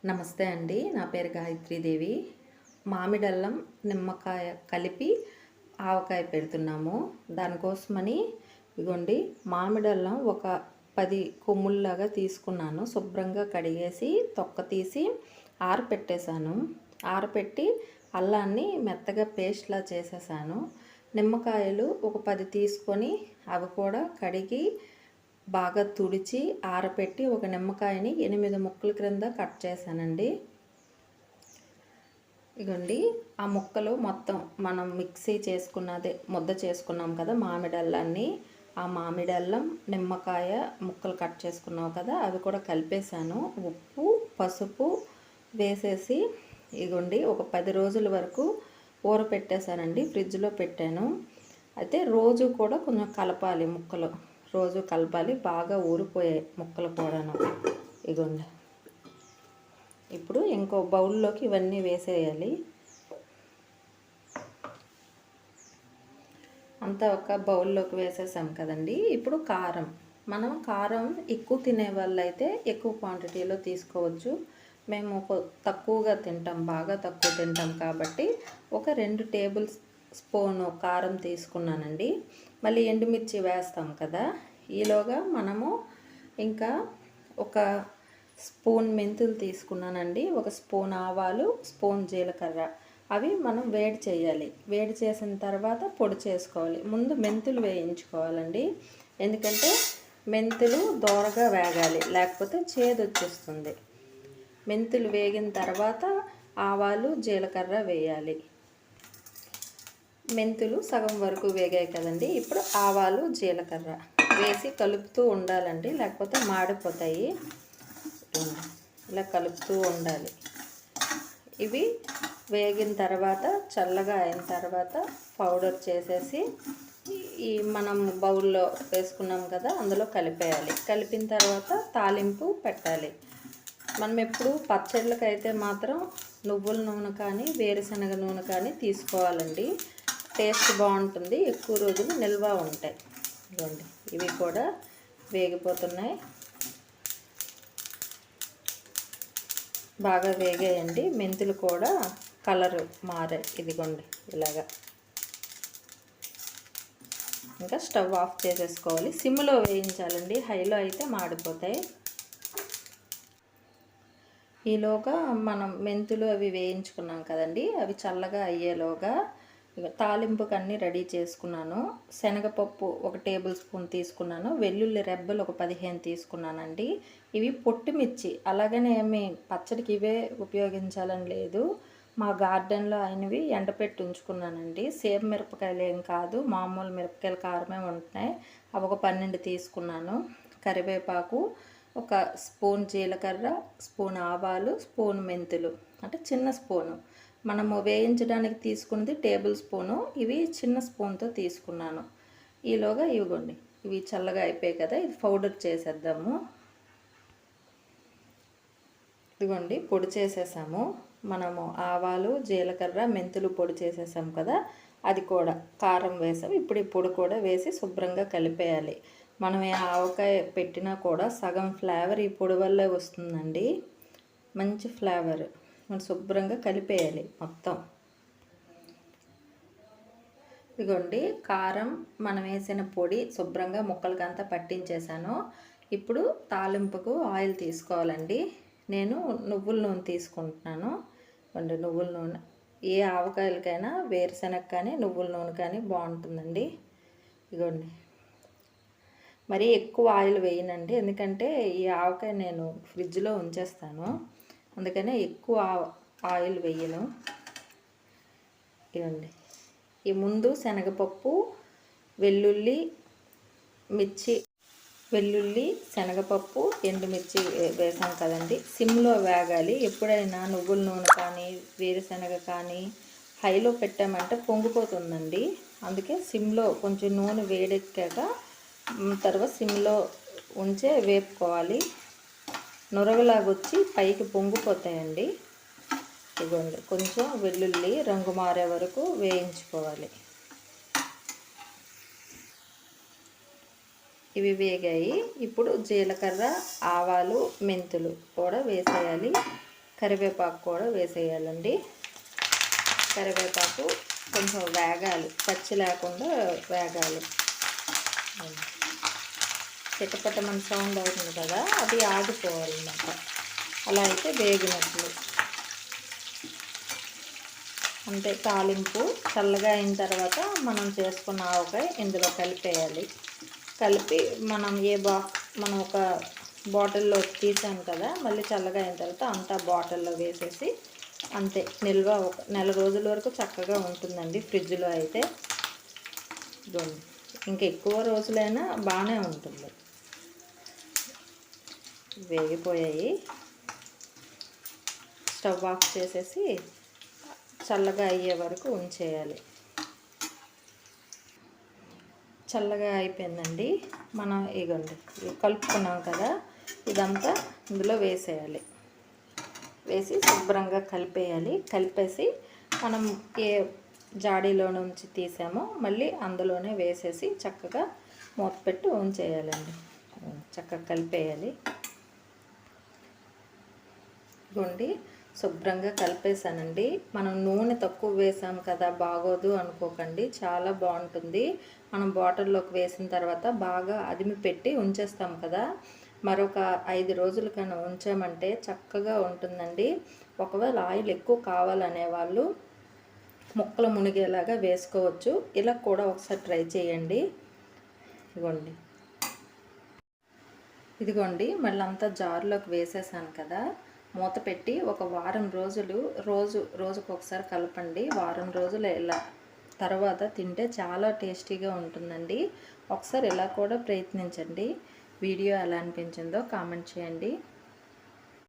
నమస్తే అండి. నా పేరు గాయత్రీదేవి. మామిడల్లం, నిమ్మకాయ కలిపి ఆవకాయ పెడుతున్నాము. దానికోసమని ఇగోండి మామిడల్లం ఒక 10 కొమ్ముల్లాగా తీసుకున్నాను. శుభ్రంగా కడిగేసి తొక్క తీసి ఆరపెట్టేశాను. ఆరపెట్టి అల్లాన్ని మెత్తగా పేస్ట్లా చేసేసాను. నిమ్మకాయలు ఒక 10 తీసుకొని అవి కూడా కడిగి బాగా తుడిచి ఆరపెట్టి ఒక నిమ్మకాయని 8 ముక్కల క్రింద కట్ చేశానండి. ఇగోండి ఆ ముక్కలు మొత్తం మనం మిక్సీ చేసుకున్నదే ముద్ద చేసుకున్నాం కదా మామిడల్లాన్ని, ఆ మామిడల్లం నిమ్మకాయ ముక్కలు కట్ చేసుకున్నావు కదా అవి కూడా కలిపేశాను. ఉప్పు పసుపు వేసేసి ఇగోండి ఒక 10 రోజుల వరకు ఊరపెట్టేశానండి. ఫ్రిడ్జ్లో పెట్టాను. అయితే రోజు కూడా కొంచెం కలపాలి ముక్కలు, రోజు కలపాలి. బాగా ఊరిపోయాయి ముక్కలు కూడాను. ఇగోండి ఇప్పుడు ఇంకో బౌల్లోకి ఇవన్నీ వేసేయాలి. అంతా ఒక బౌల్లోకి వేసేసాం కదండి. ఇప్పుడు కారం, మనం కారం ఎక్కువ తినే వాళ్ళైతే ఎక్కువ క్వాంటిటీలో తీసుకోవచ్చు. మేము తక్కువగా తింటాం, బాగా తక్కువ తింటాం కాబట్టి ఒక 2 టేబుల్ స్పూను కారం తీసుకున్నానండి. మళ్ళీ ఎండుమిర్చి వేస్తాం కదా. ఈలోగా మనము ఇంకా ఒక స్పూన్ మెంతులు తీసుకున్నానండి, ఒక స్పూన్ ఆవాలు, స్పూన్ జీలకర్ర. అవి మనం వేడి చేయాలి. వేడి చేసిన తర్వాత పొడి చేసుకోవాలి. ముందు మెంతులు వేయించుకోవాలండి, ఎందుకంటే మెంతులు దోరగా వేగాలి, లేకపోతే చేదు వచ్చేస్తుంది. మెంతులు వేగిన తర్వాత ఆవాలు జీలకర్ర వేయాలి. మెంతులు సగం వరకు వేగాయి కదండి. ఇప్పుడు ఆవాలు జీలకర్ర వేసి కలుపుతూ ఉండాలండి, లేకపోతే మాడిపోతాయి. ఇలా కలుపుతూ ఉండాలి. ఇవి వేగిన తర్వాత చల్లగా అయిన తర్వాత పౌడర్ చేసేసి ఈ మనం బౌల్లో వేసుకున్నాం కదా అందులో కలిపేయాలి. కలిపిన తర్వాత తాలింపు పెట్టాలి. మనం ఎప్పుడు పచ్చళ్ళకి అయితే మాత్రం నువ్వుల నూనె కానీ వేరుశనగ నూనె కానీ తీసుకోవాలండి. టేస్ట్ బాగుంటుంది, ఎక్కువ రోజులు నిల్వ ఉంటాయి. ఇవ్వండి ఇవి కూడా వేగిపోతున్నాయి, బాగా వేగాయండి. మెంతులు కూడా కలరు మారాయి. ఇదిగోండి ఇలాగా. ఇంకా స్టవ్ ఆఫ్ చేసేసుకోవాలి. సిమ్లో వేయించాలండి, హైలో అయితే మాడిపోతాయి. ఈలోగా మనం మెంతులు అవి వేయించుకున్నాం కదండి, అవి చల్లగా అయ్యేలోగా తాలింపుకి అన్నీ రెడీ చేసుకున్నాను. శనగపప్పు ఒక టేబుల్ స్పూన్ తీసుకున్నాను. వెల్లుల్లి రెబ్బలు ఒక 15 తీసుకున్నానండి. ఇవి పొట్టిమిర్చి, అలాగనే ఏమి పచ్చడికి ఇవే ఉపయోగించాలని లేదు. మా గార్డెన్లో అయినవి ఎండపెట్టి ఉంచుకున్నానండి. సేమ్ మిరపకాయలు ఏం కాదు, మామూలు మిరపకాయల కారమే ఉంటున్నాయి. అవి ఒక 12 తీసుకున్నాను. కరివేపాకు, ఒక స్పూన్ జీలకర్ర, స్పూన్ ఆవాలు, స్పూన్ మెంతులు, అంటే చిన్న స్పూను. మనము వేయించడానికి తీసుకున్నది టేబుల్ స్పూను, ఇవి చిన్న స్పూన్తో తీసుకున్నాను. ఈలోగా ఇవ్వండి ఇవి చల్లగా అయిపోయాయి కదా, ఇది పౌడర్ చేసేద్దాము. ఇదిగోండి పొడి చేసేసాము. మనము ఆవాలు జీలకర్ర మెంతులు పొడి చేసేసాం కదా, అది కూడా కారం వేసాము. ఇప్పుడు ఈ పొడి కూడా వేసి శుభ్రంగా కలిపేయాలి. మనం ఏ ఆవకాయ పెట్టినా కూడా సగం ఫ్లేవర్ ఈ పొడి వల్లే వస్తుందండి, మంచి ఫ్లేవర్. మనం శుభ్రంగా కలిపేయాలి మొత్తం. ఇదిగోండి కారం మనం వేసిన పొడి శుభ్రంగా ముక్కలకంతా పట్టించేసాను. ఇప్పుడు తాలింపుకు ఆయిల్ తీసుకోవాలండి. నేను నువ్వుల నూనె తీసుకుంటున్నాను. నువ్వుల నూనె ఏ ఆవకాయలకైనా వేరుశనగ కానీ నువ్వుల నూనె కానీ బాగుంటుందండి. ఇదిగోండి మరీ ఎక్కువ ఆయిల్ వేయనండి, ఎందుకంటే ఈ ఆవకాయ నేను ఫ్రిడ్జ్లో ఉంచేస్తాను, అందుకనే ఎక్కువ ఆయిల్ వేయను. ఇవ్వండి ఈ ముందు శనగపప్పు, వెల్లుల్లి, శనగపప్పు, ఎండుమిర్చి వేసాం కదండి. సిమ్లో వేగాలి. ఎప్పుడైనా నువ్వుల నూనె కానీ వేరుశనగ కానీ హైలో పెట్టామంటే పొంగిపోతుందండి. అందుకే సిమ్లో కొంచెం నూనె వేడెక్కాక తర్వాత సిమ్లో ఉంచే వేపుకోవాలి. నురగలాగొచ్చి పైకి పొంగిపోతాయండి. ఇదిగోండి కొంచెం వెల్లుల్లి రంగు మారే వరకు వేయించుకోవాలి. ఇవి వేగాయి. ఇప్పుడు జీలకర్ర, ఆవాలు, మెంతులు కూడా వేసేయాలి. కరివేపాకు కూడా వేసేయాలండి. కరివేపాకు కొంచెం వేగాలి, పచ్చి లేకుండా వేగాలి. చిటపటమని సౌండ్ అవుతుంది కదా, అది ఆగిపోవాలన్నమాట. అలా అయితే వేగినట్లు. అంటే తాలింపు చల్లగా అయిన తర్వాత మనం చేసుకున్న ఆవకాయ ఇందులో కలిపేయాలి. కలిపి మనం మనం ఒక బాటిల్లో తీసాం కదా, మళ్ళీ చల్లగా అయిన తర్వాత అంతా బాటిల్లో వేసేసి అంతే. నిల్వ ఒక నెల రోజుల వరకు చక్కగా ఉంటుందండి ఫ్రిడ్జ్లో అయితే. ఇంకా ఎక్కువ రోజులైనా బాగానే ఉంటుంది. వేగిపోయాయి. స్టవ్ ఆఫ్ చేసేసి చల్లగా అయ్యే వరకు ఉంచేయాలి. చల్లగా అయిపోయిందండి. మనం ఇగోండి కలుపుకున్నాం కదా, ఇదంతా ఇందులో వేసేయాలి. వేసి శుభ్రంగా కలిపేయాలి. కలిపేసి మనం ఏ జాడీలో నుంచి తీసామో మళ్ళీ అందులోనే వేసేసి చక్కగా మూత పెట్టి ఉంచేయాలండి. చక్కగా కలిపేయాలి. ఇదిగోండి శుభ్రంగా కలిపేసానండి. మనం నూనె తక్కువ వేసాం కదా, బాగోదు అనుకోకండి, చాలా బాగుంటుంది. మనం బాటిల్లోకి వేసిన తర్వాత బాగా అదిమి పెట్టి ఉంచేస్తాం కదా, మరొక 5 రోజుల కన్నా ఉంచామంటే చక్కగా ఉంటుందండి. ఒకవేళ ఆయిల్ ఎక్కువ కావాలనే వాళ్ళు ముక్కలు మునిగేలాగా వేసుకోవచ్చు. ఇలా కూడా ఒకసారి ట్రై చేయండి. ఇదిగోండి మళ్ళీ అంతా జారులోకి వేసేసాను కదా, మూత పెట్టి ఒక వారం రోజులు రోజుకు ఒకసారి కలపండి. వారం రోజులు ఇలా తర్వాత తింటే చాలా టేస్టీగా ఉంటుందండి. ఒకసారి ఇలా కూడా ప్రయత్నించండి. వీడియో ఎలా అనిపించిందో కామెంట్ చేయండి.